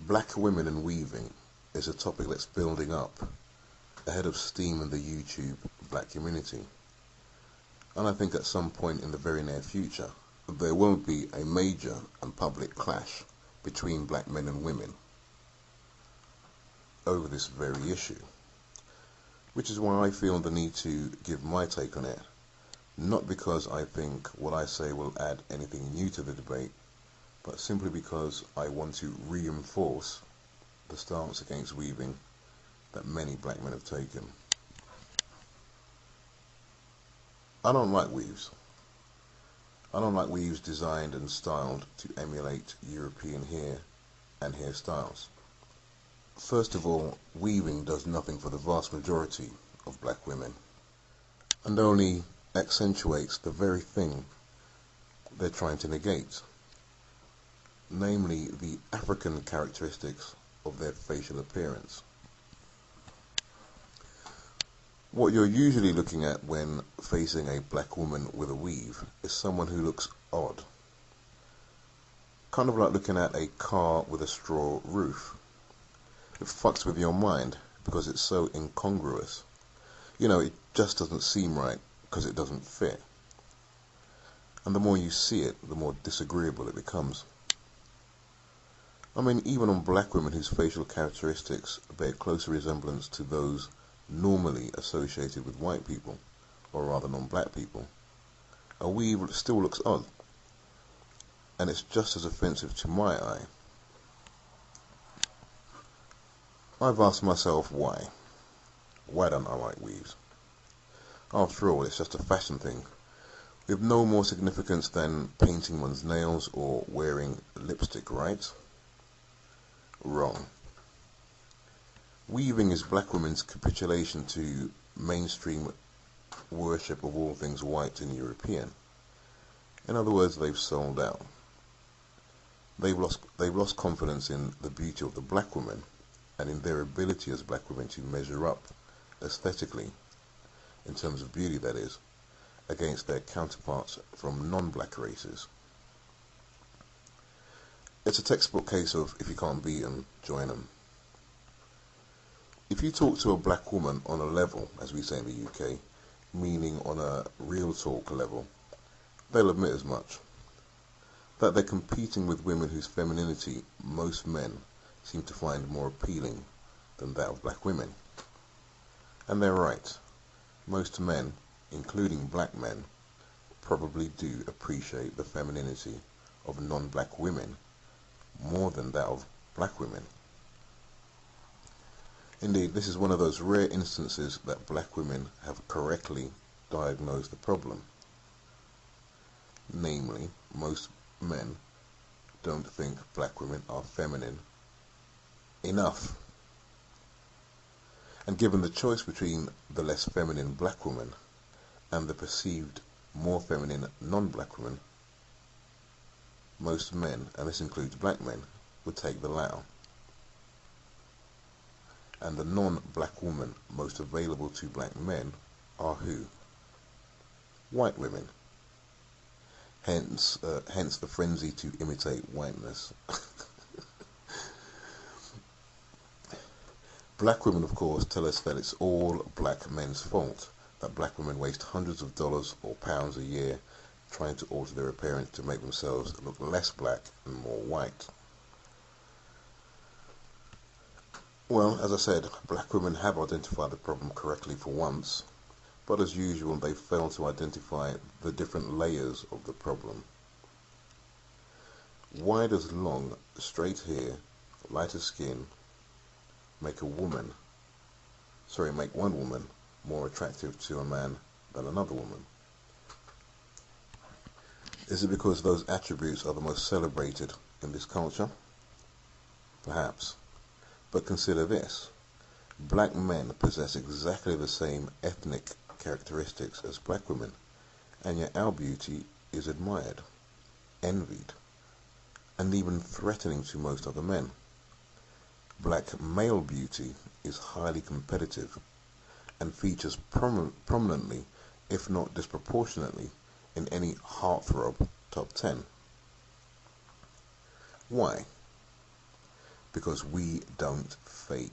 Black women and weaving is a topic that's building up ahead of steam in the YouTube black community. And I think at some point in the very near future, there will be a major and public clash between black men and women over this very issue. Which is why I feel the need to give my take on it, not because I think what I say will add anything new to the debate, but simply because I want to reinforce the stance against weaving that many black men have taken. I don't like weaves. I don't like weaves designed and styled to emulate European hair and hairstyles. First of all, weaving does nothing for the vast majority of black women, and only accentuates the very thing they're trying to negate, namely the African characteristics of their facial appearance. What you're usually looking at when facing a black woman with a weave is someone who looks odd. Kind of like looking at a car with a straw roof. It fucks with your mind because it's so incongruous. You know, it just doesn't seem right because it doesn't fit. And the more you see it, the more disagreeable it becomes. I mean, even on black women whose facial characteristics bear closer resemblance to those normally associated with white people, or rather non-black people, a weave still looks odd. And it's just as offensive to my eye. I've asked myself why. Why don't I like weaves? After all, it's just a fashion thing, with no more significance than painting one's nails or wearing lipstick, right? Wrong. Weaving is black women's capitulation to mainstream worship of all things white and European. In other words, they've sold out. They've lost confidence in the beauty of the black woman and in their ability as black women to measure up aesthetically, in terms of beauty that is, against their counterparts from non-black races. It's a textbook case of if you can't beat them, join them. If you talk to a black woman on a level, as we say in the UK, meaning on a real talk level, they'll admit as much. That they're competing with women whose femininity most men seem to find more appealing than that of black women. And they're right. Most men, including black men, probably do appreciate the femininity of non-black women more than that of black women. Indeed, this is one of those rare instances that black women have correctly diagnosed the problem. Namely, most men don't think black women are feminine enough. And given the choice between the less feminine black woman and the perceived more feminine non-black woman, most men, and this includes black men, would take the latter. And the non-black woman most available to black men are who? White women. Hence the frenzy to imitate whiteness. Black women, of course, tell us that it's all black men's fault, that black women waste hundreds of dollars or pounds a year trying to alter their appearance to make themselves look less black and more white. Well, as I said, black women have identified the problem correctly for once, but as usual they fail to identify the different layers of the problem. Why does long, straight hair, lighter skin make one woman more attractive to a man than another woman? Is it because those attributes are the most celebrated in this culture? Perhaps. But consider this. Black men possess exactly the same ethnic characteristics as black women, and yet our beauty is admired, envied, and even threatening to most other men. Black male beauty is highly competitive and features prominently, if not disproportionately, in any heartthrob top 10. Why? because we don't fake.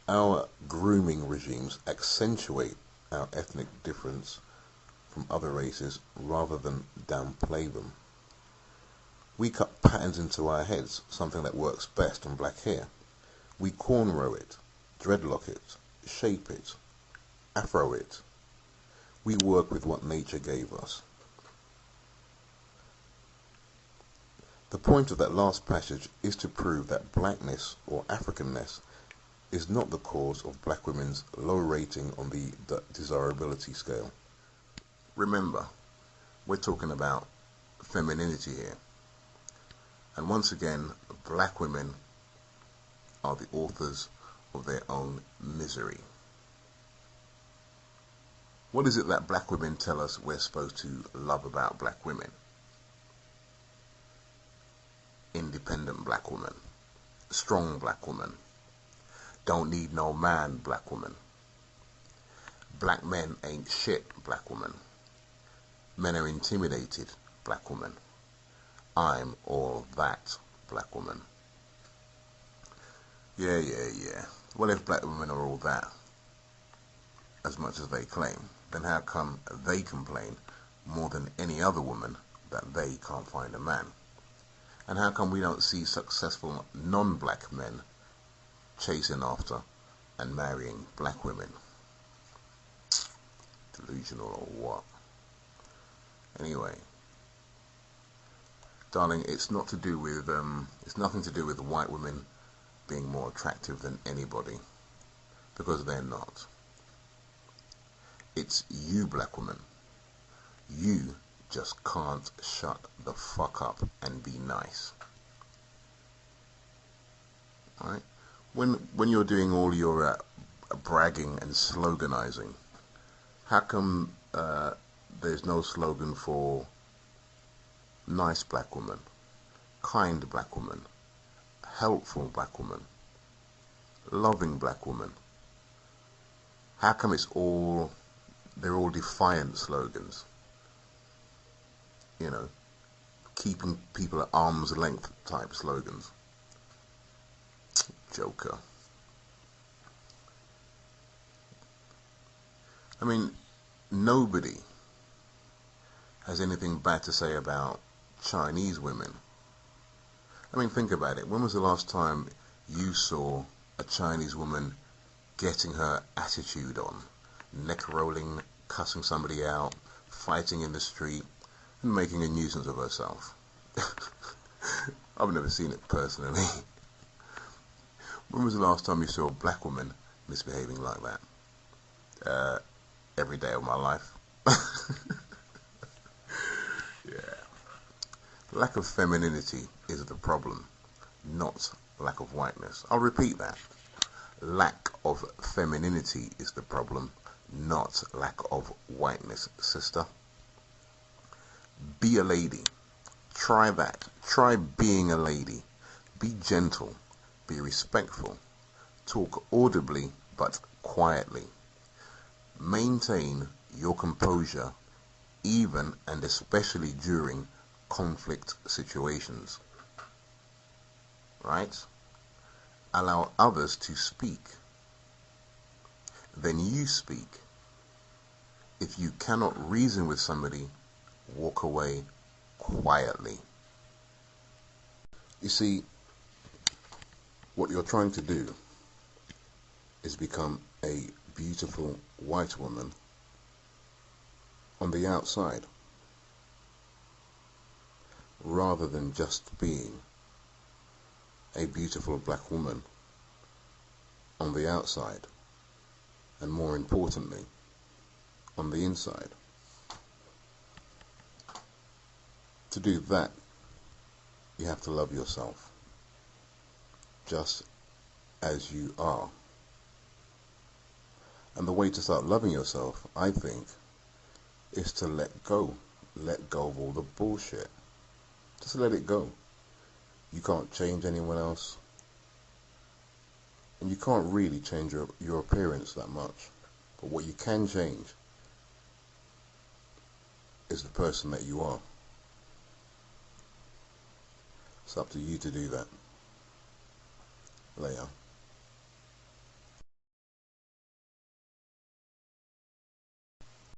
Our grooming regimes accentuate our ethnic difference from other races rather than downplay them. We cut patterns into our heads, something that works best on black hair. We cornrow it, dreadlock it, shape it, afro it. We work with what nature gave us. The point of that last passage is to prove that blackness or Africanness is not the cause of black women's low rating on the desirability scale. Remember, we're talking about femininity here. And once again, black women are the authors of their own misery. What is it that black women tell us we're supposed to love about black women? Independent black woman, strong black woman, don't need no man black woman, black men ain't shit black woman, men are intimidated black woman, I'm all that black woman. Yeah. Well, if black women are all that, as much as they claim, then how come they complain more than any other woman that they can't find a man? And how come we don't see successful non-black men chasing after and marrying black women? Delusional or what? Anyway, darling, it's not to do with it's nothing to do with white women being more attractive than anybody, because they're not. It's you, black woman. You just can't shut the fuck up and be nice. Alright? When you're doing all your bragging and sloganizing, how come there's no slogan for nice black woman, kind black woman, helpful black woman, loving black woman? How come they're all defiant slogans? You know, keeping people at arm's length type slogans. Joker. I mean, nobody has anything bad to say about Chinese women. I mean, think about it. When was the last time you saw a Chinese woman getting her attitude on, neck rolling, cussing somebody out, fighting in the street, and making a nuisance of herself? I've never seen it personally. When was the last time you saw a black woman misbehaving like that? Every day of my life. Yeah. Lack of femininity is the problem, not lack of whiteness. I'll repeat that. Lack of femininity is the problem, not lack of whiteness, sister. Be a lady. Try that. Try being a lady. Be gentle. Be respectful. Talk audibly but quietly. Maintain your composure even and especially during conflict situations. Right? Allow others to speak. Then you speak. If you cannot reason with somebody, walk away quietly. You see, what you're trying to do is become a beautiful white woman on the outside, rather than just being a beautiful black woman on the outside, and more importantly, on the inside. To do that, you have to love yourself just as you are. And the way to start loving yourself, I think, is to let go. Let go of all the bullshit. Just let it go. You can't change anyone else. And you can't really change your appearance that much. But what you can change is the person that you are. It's up to you to do that. layer.